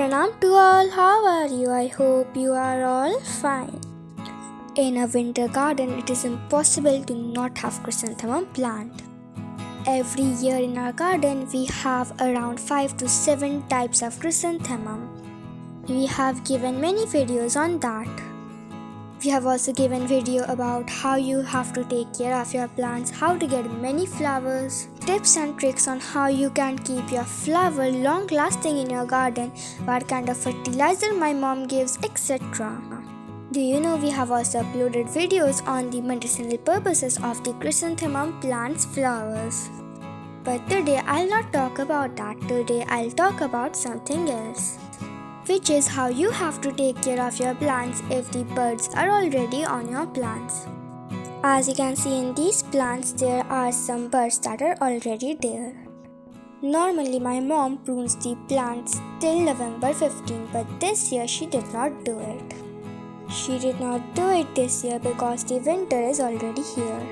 Pranam to all, how are you? I hope you are all fine. In a winter garden, it is impossible to not have chrysanthemum plant. Every year in our garden, we have around 5 to 7 types of chrysanthemum. We have given many videos on that. We have also given video about how you have to take care of your plants, how to get many flowers, tips and tricks on how you can keep your flower long lasting in your garden, what kind of fertilizer my mom gives, etc. Do you know we have also uploaded videos on the medicinal purposes of the chrysanthemum plant's flowers. But today I'll not talk about that. Today I'll talk about something else, which is how you have to take care of your plants if the buds are already on your plants. As you can see in these plants, there are some buds that are already there. Normally my mom prunes the plants till November 15, but this year she did not do it. She did not do it this year because the winter is already here.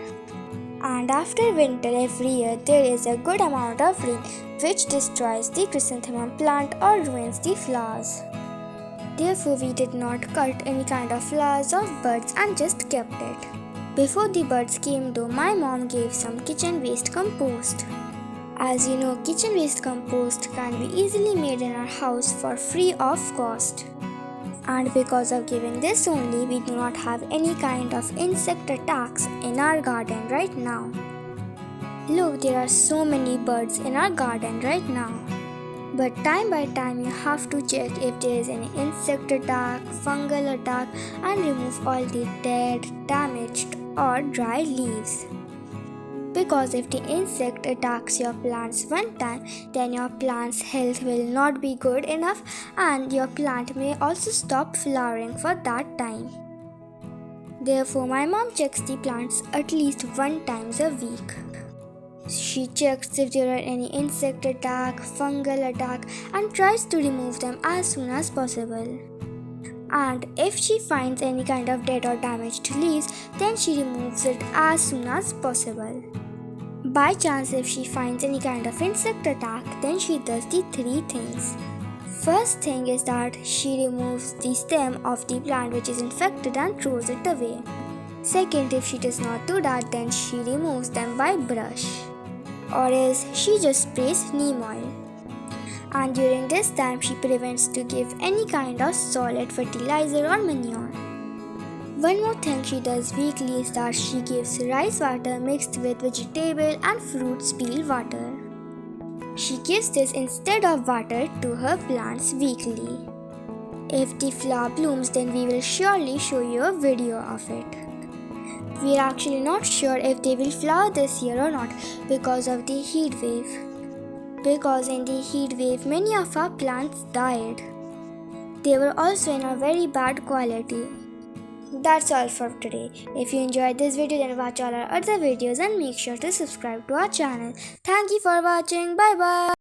And after winter every year there is a good amount of rain which destroys the chrysanthemum plant or ruins the flowers. Therefore we did not cut any kind of flowers or buds and just kept it. Before the buds came though, my mom gave some kitchen waste compost. As you know, kitchen waste compost can be easily made in our house for free of cost. And because of giving this only, we do not have any kind of insect attacks in our garden right now. Look, there are so many birds in our garden right now. But time by time you have to check if there is any insect attack, fungal attack and remove all the dead, damaged or dry leaves. Because if the insect attacks your plants one time, then your plant's health will not be good enough and your plant may also stop flowering for that time. Therefore, my mom checks the plants at least one time a week. She checks if there are any insect attack, fungal attack and tries to remove them as soon as possible. And if she finds any kind of dead or damaged leaves, then she removes it as soon as possible. By chance, if she finds any kind of insect attack, then she does the 3 things. First thing is that she removes the stem of the plant which is infected and throws it away. Second, if she does not do that, then she removes them by brush. Or else she just sprays neem oil. And during this time, she prevents to give any kind of solid fertilizer or manure. One more thing she does weekly is that she gives rice water mixed with vegetable and fruits peel water. She gives this instead of water to her plants weekly. If the flower blooms, then we will surely show you a video of it. We are actually not sure if they will flower this year or not because of the heat wave. Because in the heat wave, many of our plants died. They were also in a very bad quality. That's all for today. If you enjoyed this video, then watch all our other videos and make sure to subscribe to our channel. Thank you for watching. Bye bye.